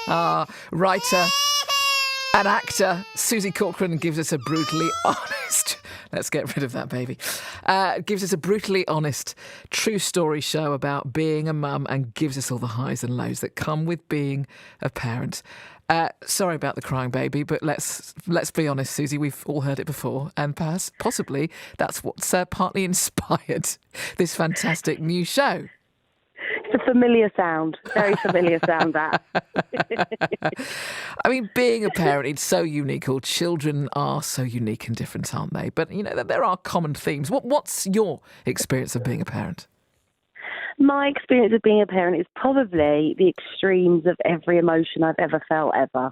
Writer and actor Susie Corcoran gives us a brutally honest... Let's get rid of that, baby. Gives us a brutally honest, true story show about being a mum and gives us all the highs and lows that come with being a parent. Sorry about the crying baby, but let's be honest, Susie, we've all heard it before, and perhaps, possibly, that's what's partly inspired this fantastic new show. It's a familiar sound, very familiar sound, that. I mean, being a parent, it's so unique. All children are so unique and different, aren't they? But, you know, there are common themes. What's your experience of being a parent? My experience of being a parent is probably the extremes of every emotion I've ever felt, ever.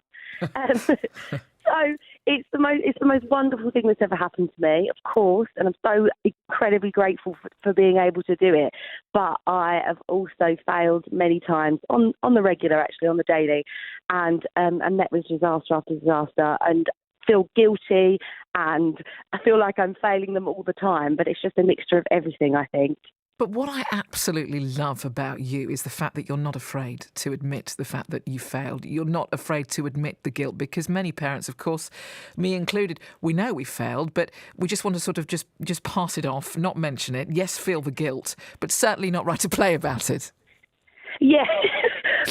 So it's the most wonderful thing that's ever happened to me, of course, and I'm so incredibly grateful for being able to do it. But I have also failed many times on the regular, actually, on the daily, and met with disaster after disaster, and feel guilty, and I feel like I'm failing them all the time. But it's just a mixture of everything, I think. But what I absolutely love about you is the fact that you're not afraid to admit the fact that you failed. You're not afraid to admit the guilt, because many parents, of course, me included, we know we failed, but we just want to sort of just pass it off, not mention it. Yes, feel the guilt, but certainly not write a play about it. Yeah.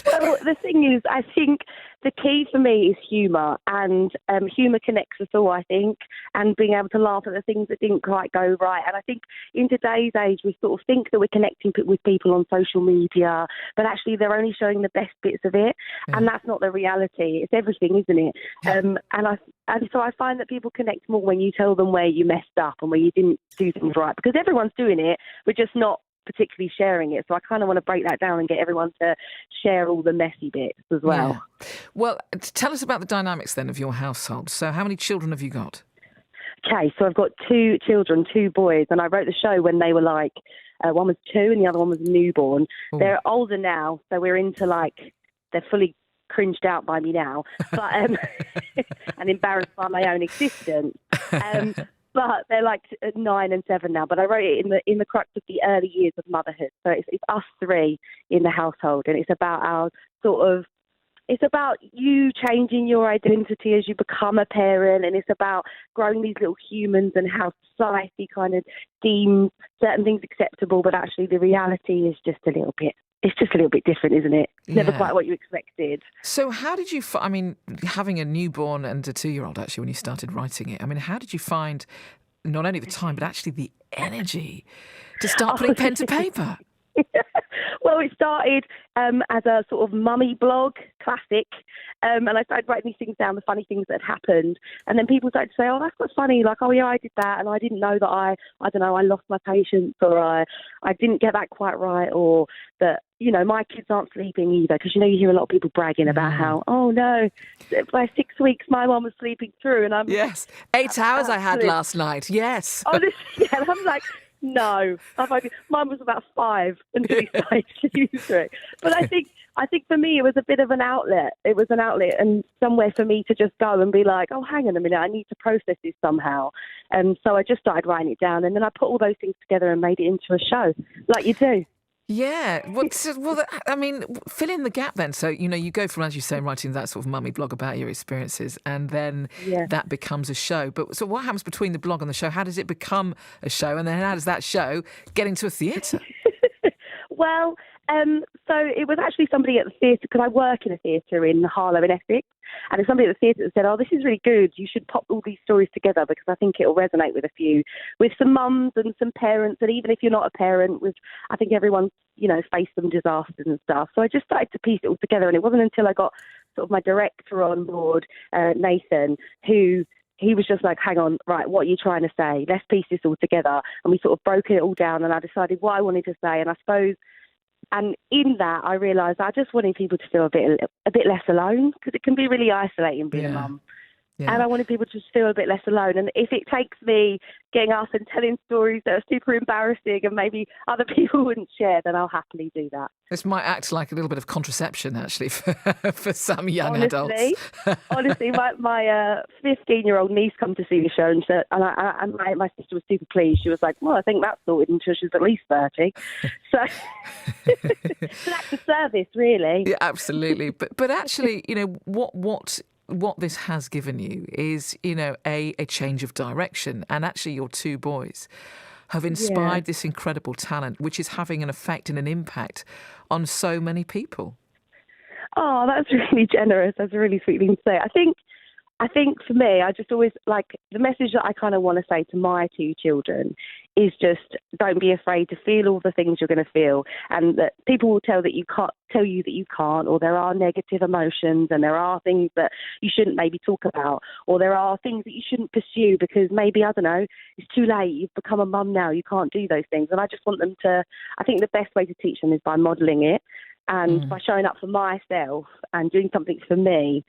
Well, the thing is, I think the key for me is humour, and humour connects us all, I think, and being able to laugh at the things that didn't quite go right. And I think in today's age, we sort of think that we're connecting with people on social media, but actually they're only showing the best bits of it, and that's not the reality. It's everything, isn't it? And so I find that people connect more when you tell them where you messed up and where you didn't do things right, because everyone's doing it, we're just not particularly sharing it. So I kind of want to break that down and get everyone to share all the messy bits as well. Yeah. Well, tell us about the dynamics then of your household. So how many children have you got? Okay, so I've got 2 children, 2 boys, and I wrote the show when they were like, one was 2 and the other one was a newborn. Ooh. They're older now, so we're into they're fully cringed out by me now, but and embarrassed by my own existence. But they're like 9 and 7 now. But I wrote it in the crux of the early years of motherhood. So it's us 3 in the household, and it's about it's about you changing your identity as you become a parent, and it's about growing these little humans and how society kind of deems certain things acceptable, but actually the reality is just a little bit. It's just a little bit different, isn't it? Never quite what you expected. So how did you, having a newborn and a 2-year-old, actually, when you started writing it, how did you find not only the time, but actually the energy to start putting pen to paper? Well, it started as a sort of mummy blog, classic, and I started writing these things down, the funny things that had happened, and then people started to say, oh, that's quite funny, like, oh yeah, I did that, and I didn't know that I don't know, I lost my patience, or I didn't get that quite right, or that, you know, my kids aren't sleeping either, because, you know, you hear a lot of people bragging about how, oh no, by 6 weeks my mum was sleeping through, and I'm... Yes, 8 hours I had last night, yes. Honestly, yeah, and I'm like... No, mine was about 5 until he started sleeping through it. But I think for me it was a bit of an outlet. It was an outlet and somewhere for me to just go and be like, oh, hang on a minute, I need to process this somehow. And so I just started writing it down, and then I put all those things together and made it into a show, like you do. Yeah. Well, fill in the gap then. So, you know, you go from, as you say, writing that sort of mummy blog about your experiences, and then that becomes a show. But so what happens between the blog and the show? How does it become a show? And then how does that show get into a theatre? Well, so it was actually somebody at the theatre, because I work in a theatre in Harlow in Essex, and it's somebody at the theatre that said, oh, this is really good, you should pop all these stories together, because I think it'll resonate with some mums and some parents, and even if you're not a parent, I think everyone's, you know, faced some disasters and stuff. So I just started to piece it all together, and it wasn't until I got sort of my director on board, Nathan, who... He was just like, hang on, right, what are you trying to say? Let's piece this all together. And we sort of broke it all down, and I decided what I wanted to say. And I suppose, and in that, I realised I just wanted people to feel a bit less alone, because it can be really isolating being a mum. Yeah. And I wanted people to just feel a bit less alone. And if it takes me getting up and telling stories that are super embarrassing and maybe other people wouldn't share, then I'll happily do that. This might act like a little bit of contraception, actually, for some young adults. Honestly, my 15-year-old niece come to see the show, and my sister was super pleased. She was like, "Well, I think that's sorted until she's at least 30." So, so that's a service, really. Yeah, absolutely. But actually, what this has given you is, a change of direction. And actually, your two boys have inspired this incredible talent, which is having an effect and an impact on so many people. Oh, that's really generous. That's a really sweet thing to say. I think for me, I just always the message that I kind of want to say to my two children is just don't be afraid to feel all the things you're going to feel, and that people will tell you that you can't, or there are negative emotions and there are things that you shouldn't maybe talk about, or there are things that you shouldn't pursue because maybe, I don't know, it's too late, you've become a mum now, you can't do those things. And I just want them to, I think the best way to teach them is by modelling it and by showing up for myself and doing something for me.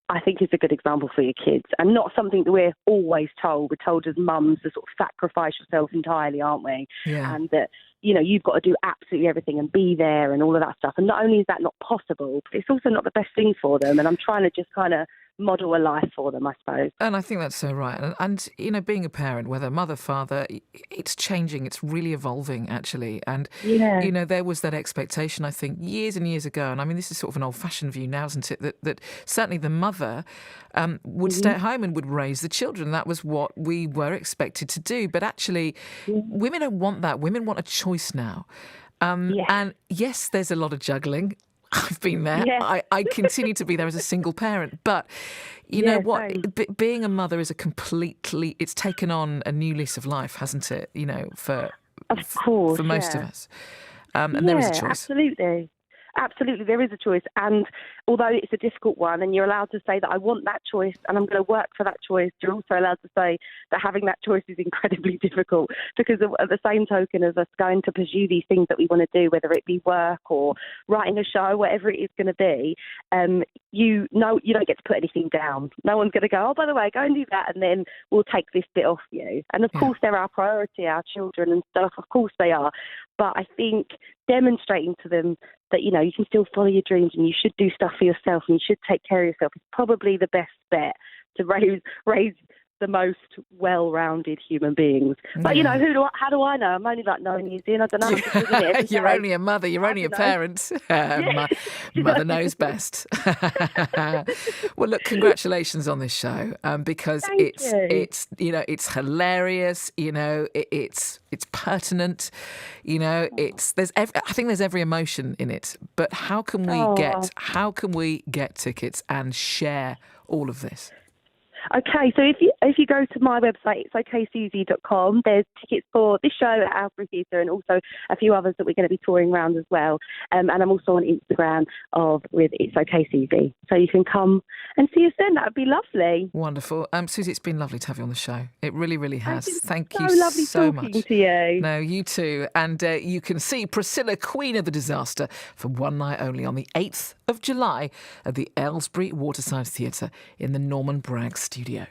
I think is a good example for your kids, and not something that we're always told. We're told as mums to sort of sacrifice yourself entirely, aren't we? Yeah. And that, you've got to do absolutely everything and be there and all of that stuff. And not only is that not possible, but it's also not the best thing for them. And I'm trying to just kind of model a life for them, I suppose. And I think that's so right. And being a parent, whether mother, father, it's changing. It's really evolving, actually. And, there was that expectation, I think, years and years ago. And I mean, this is sort of an old-fashioned view now, isn't it? That certainly the mother would stay at home and would raise the children. That was what we were expected to do. But actually, women don't want that. Women want a choice now. And yes, there's a lot of juggling. I've been there. Yeah. I continue to be there as a single parent. But you know what? Being a mother is it's taken on a new lease of life, hasn't it? For most of us. And there is a choice. Absolutely. Absolutely, there is a choice. And although it's a difficult one, and you're allowed to say that I want that choice and I'm going to work for that choice, you're also allowed to say that having that choice is incredibly difficult, because at the same token as us going to pursue these things that we want to do, whether it be work or writing a show, whatever it is going to be, you don't get to put anything down. No one's going to go, oh, by the way, go and do that, and then we'll take this bit off you. And of course, they're our priority, our children and stuff. Of course they are. But I think demonstrating to them that, you can still follow your dreams and you should do stuff for yourself and you should take care of yourself is probably the best bet to raise the most well-rounded human beings. But, how do I know? I'm only 9 years in. I don't know. You're only a mother. You're only a parent. Mother knows best. Well, look, congratulations on this show, because it's hilarious. It's pertinent. I think there's every emotion in it. But how can we get tickets and share all of this? Okay, so if you go to my website, it's oksusie.com, there's tickets for this show at Aylesbury Theatre and also a few others that we're going to be touring around as well. And I'm also on Instagram with It's Okay Susie. So you can come and see us then. That would be lovely. Wonderful. Susie, it's been lovely to have you on the show. It really, really has. Thank you lovely so much. Talking to you. No, you too. And you can see Priscilla, Queen of the Disaster, for one night only on the 8th of July at the Aylesbury Waterside Theatre in the Norman Bragg studio.